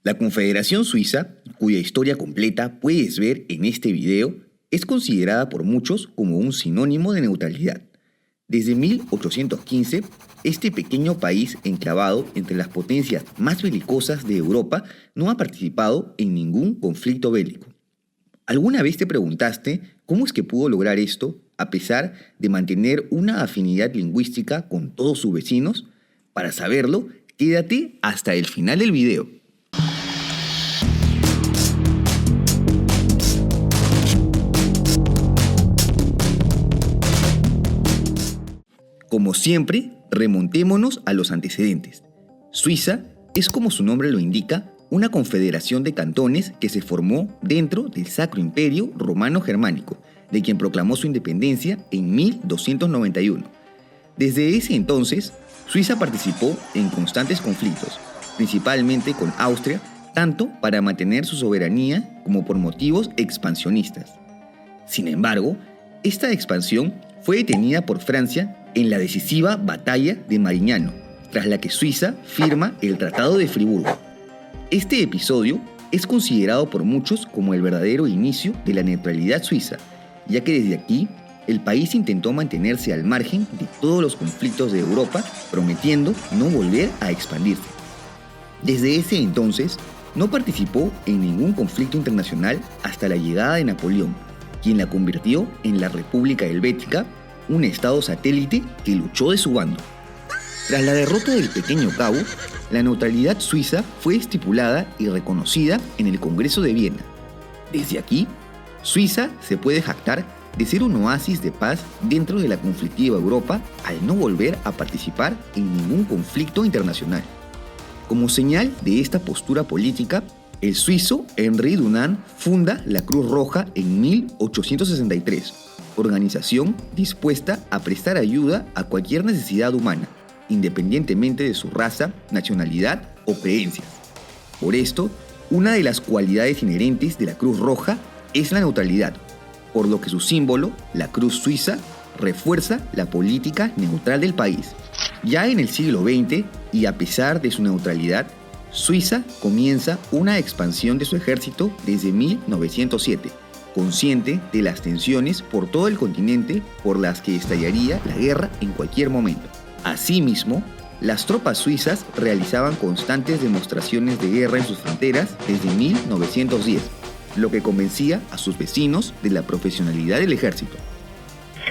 La Confederación Suiza, cuya historia completa puedes ver en este video, es considerada por muchos como un sinónimo de neutralidad. Desde 1815, este pequeño país enclavado entre las potencias más belicosas de Europa no ha participado en ningún conflicto bélico. ¿Alguna vez te preguntaste cómo es que pudo lograr esto a pesar de mantener una afinidad lingüística con todos sus vecinos? Para saberlo, quédate hasta el final del video. Como siempre, remontémonos a los antecedentes. Suiza es, como su nombre lo indica, una confederación de cantones que se formó dentro del Sacro Imperio Romano Germánico, de quien proclamó su independencia en 1291. Desde ese entonces, Suiza participó en constantes conflictos, principalmente con Austria, tanto para mantener su soberanía como por motivos expansionistas. Sin embargo, esta expansión fue detenida por Francia en la decisiva Batalla de Marignano, tras la que Suiza firma el Tratado de Friburgo. Este episodio es considerado por muchos como el verdadero inicio de la neutralidad suiza, ya que desde aquí el país intentó mantenerse al margen de todos los conflictos de Europa, prometiendo no volver a expandirse. Desde ese entonces, no participó en ningún conflicto internacional hasta la llegada de Napoleón, quien la convirtió en la República Helvética, un estado satélite que luchó de su bando. Tras la derrota del Pequeño Cabo, la neutralidad suiza fue estipulada y reconocida en el Congreso de Viena. Desde aquí, Suiza se puede jactar de ser un oasis de paz dentro de la conflictiva Europa al no volver a participar en ningún conflicto internacional. Como señal de esta postura política, el suizo Henri Dunant funda la Cruz Roja en 1863, organización dispuesta a prestar ayuda a cualquier necesidad humana, independientemente de su raza, nacionalidad o creencias. Por esto, una de las cualidades inherentes de la Cruz Roja es la neutralidad, por lo que su símbolo, la Cruz Suiza, refuerza la política neutral del país. Ya en el siglo XX, y a pesar de su neutralidad, Suiza comienza una expansión de su ejército desde 1907, consciente de las tensiones por todo el continente por las que estallaría la guerra en cualquier momento. Asimismo, las tropas suizas realizaban constantes demostraciones de guerra en sus fronteras desde 1910, lo que convencía a sus vecinos de la profesionalidad del ejército.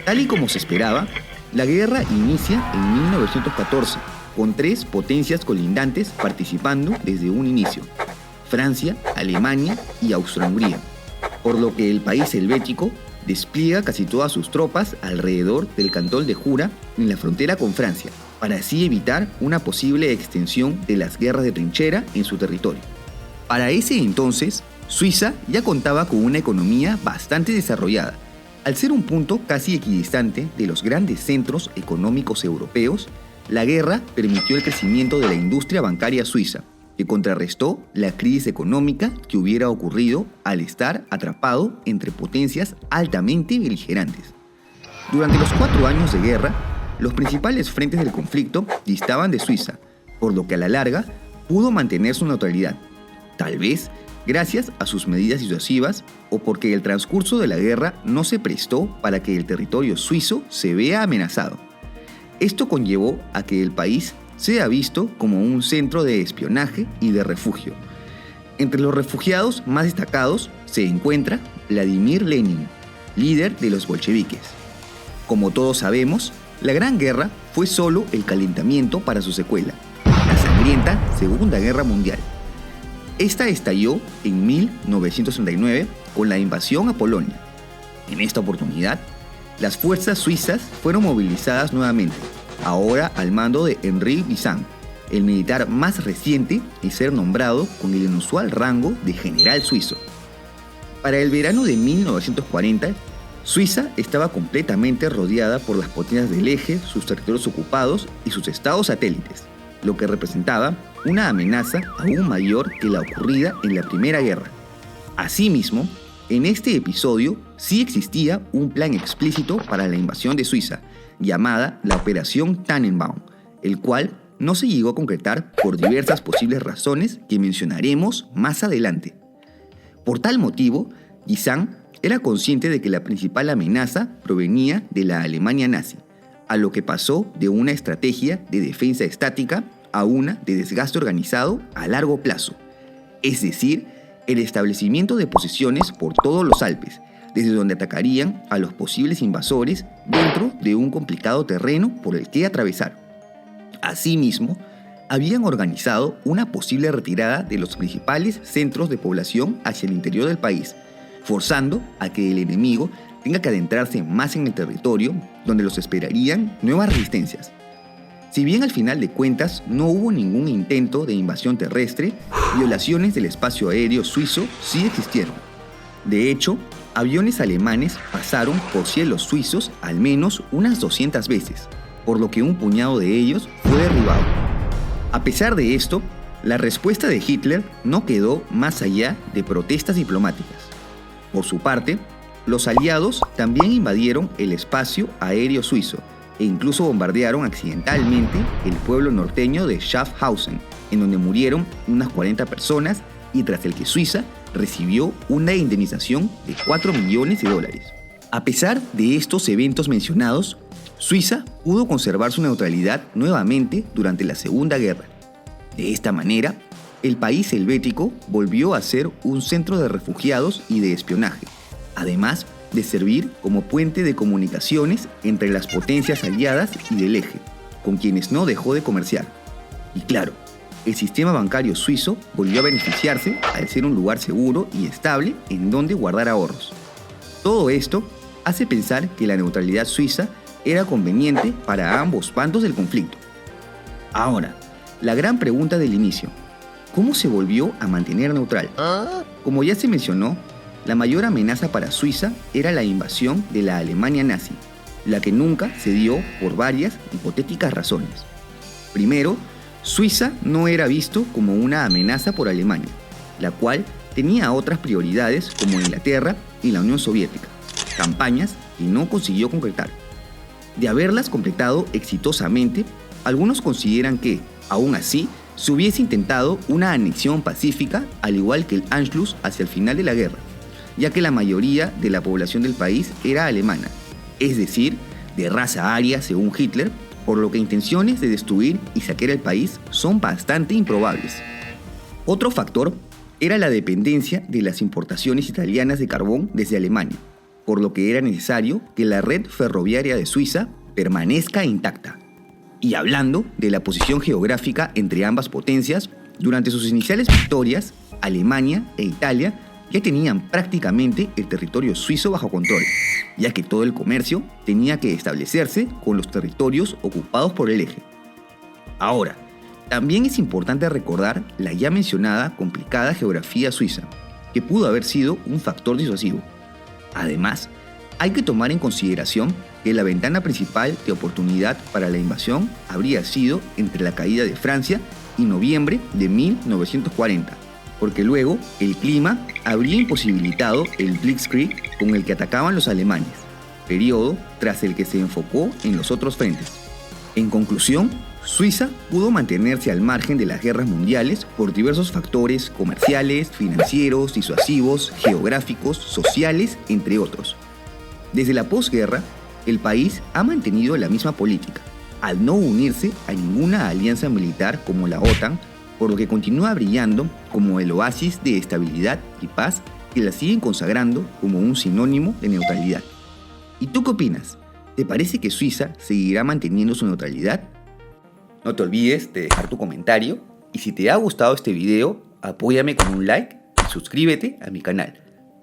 Tal y como se esperaba, la guerra inicia en 1914, con 3 potencias colindantes participando desde un inicio: Francia, Alemania y Austria-Hungría, por lo que el país helvético despliega casi todas sus tropas alrededor del cantón de Jura en la frontera con Francia, para así evitar una posible extensión de las guerras de trinchera en su territorio. Para ese entonces, Suiza ya contaba con una economía bastante desarrollada. Al ser un punto casi equidistante de los grandes centros económicos europeos, la guerra permitió el crecimiento de la industria bancaria suiza, que contrarrestó la crisis económica que hubiera ocurrido al estar atrapado entre potencias altamente beligerantes. Durante los 4 años de guerra, los principales frentes del conflicto distaban de Suiza, por lo que a la larga pudo mantener su neutralidad, tal vez gracias a sus medidas disuasivas o porque el transcurso de la guerra no se prestó para que el territorio suizo se vea amenazado. Esto conllevó a que el país sea visto como un centro de espionaje y de refugio. Entre los refugiados más destacados se encuentra Vladimir Lenin, líder de los bolcheviques. Como todos sabemos, la Gran Guerra fue solo el calentamiento para su secuela, la sangrienta Segunda Guerra Mundial. Esta estalló en 1939 con la invasión a Polonia. En esta oportunidad, las fuerzas suizas fueron movilizadas nuevamente, ahora al mando de Henri Bisson, el militar más reciente en ser nombrado con el inusual rango de general suizo. Para el verano de 1940, Suiza estaba completamente rodeada por las potencias del eje, sus territorios ocupados y sus estados satélites, lo que representaba una amenaza aún mayor que la ocurrida en la Primera Guerra. Asimismo, en este episodio sí existía un plan explícito para la invasión de Suiza, llamada la Operación Tannenbaum, el cual no se llegó a concretar por diversas posibles razones que mencionaremos más adelante. Por tal motivo, Guisan era consciente de que la principal amenaza provenía de la Alemania nazi, a lo que pasó de una estrategia de defensa estática a una de desgaste organizado a largo plazo, es decir, el establecimiento de posiciones por todos los Alpes, desde donde atacarían a los posibles invasores dentro de un complicado terreno por el que atravesar. Asimismo, habían organizado una posible retirada de los principales centros de población hacia el interior del país, forzando a que el enemigo tenga que adentrarse más en el territorio, donde los esperarían nuevas resistencias. Si bien al final de cuentas no hubo ningún intento de invasión terrestre, violaciones del espacio aéreo suizo sí existieron. De hecho, aviones alemanes pasaron por cielos suizos al menos unas 200 veces, por lo que un puñado de ellos fue derribado. A pesar de esto, la respuesta de Hitler no quedó más allá de protestas diplomáticas. Por su parte, los aliados también invadieron el espacio aéreo suizo e incluso bombardearon accidentalmente el pueblo norteño de Schaffhausen, en donde murieron unas 40 personas y tras el que Suiza recibió una indemnización de $4 millones. A pesar de estos eventos mencionados, Suiza pudo conservar su neutralidad nuevamente durante la Segunda Guerra. De esta manera, el país helvético volvió a ser un centro de refugiados y de espionaje, además de servir como puente de comunicaciones entre las potencias aliadas y del eje, con quienes no dejó de comerciar. Y claro, el sistema bancario suizo volvió a beneficiarse al ser un lugar seguro y estable en donde guardar ahorros. Todo esto hace pensar que la neutralidad suiza era conveniente para ambos bandos del conflicto. Ahora, la gran pregunta del inicio: ¿cómo se volvió a mantener neutral? Como ya se mencionó, la mayor amenaza para Suiza era la invasión de la Alemania nazi, la que nunca se dio por varias hipotéticas razones. Primero, Suiza no era visto como una amenaza por Alemania, la cual tenía otras prioridades como Inglaterra y la Unión Soviética, campañas que no consiguió concretar. De haberlas completado exitosamente, algunos consideran que, aún así, se hubiese intentado una anexión pacífica al igual que el Anschluss hacia el final de la guerra, ya que la mayoría de la población del país era alemana, es decir, de raza aria según Hitler, por lo que intenciones de destruir y saquear el país son bastante improbables. Otro factor era la dependencia de las importaciones italianas de carbón desde Alemania, por lo que era necesario que la red ferroviaria de Suiza permanezca intacta. Y hablando de la posición geográfica entre ambas potencias, durante sus iniciales victorias, Alemania e Italia ya tenían prácticamente el territorio suizo bajo control, ya que todo el comercio tenía que establecerse con los territorios ocupados por el eje. Ahora, también es importante recordar la ya mencionada complicada geografía suiza, que pudo haber sido un factor disuasivo. Además, hay que tomar en consideración que la ventana principal de oportunidad para la invasión habría sido entre la caída de Francia y noviembre de 1940, porque luego el clima habría imposibilitado el Blitzkrieg con el que atacaban los alemanes, periodo tras el que se enfocó en los otros frentes. En conclusión, Suiza pudo mantenerse al margen de las guerras mundiales por diversos factores comerciales, financieros, disuasivos, geográficos, sociales, entre otros. Desde la posguerra, el país ha mantenido la misma política, al no unirse a ninguna alianza militar como la OTAN, por lo que continúa brillando como el oasis de estabilidad y paz que la siguen consagrando como un sinónimo de neutralidad. ¿Y tú qué opinas? ¿Te parece que Suiza seguirá manteniendo su neutralidad? No te olvides de dejar tu comentario y si te ha gustado este video, apóyame con un like y suscríbete a mi canal.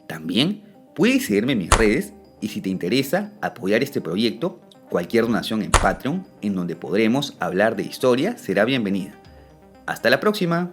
También puedes seguirme en mis redes y si te interesa apoyar este proyecto, cualquier donación en Patreon, en donde podremos hablar de historia, será bienvenida. ¡Hasta la próxima!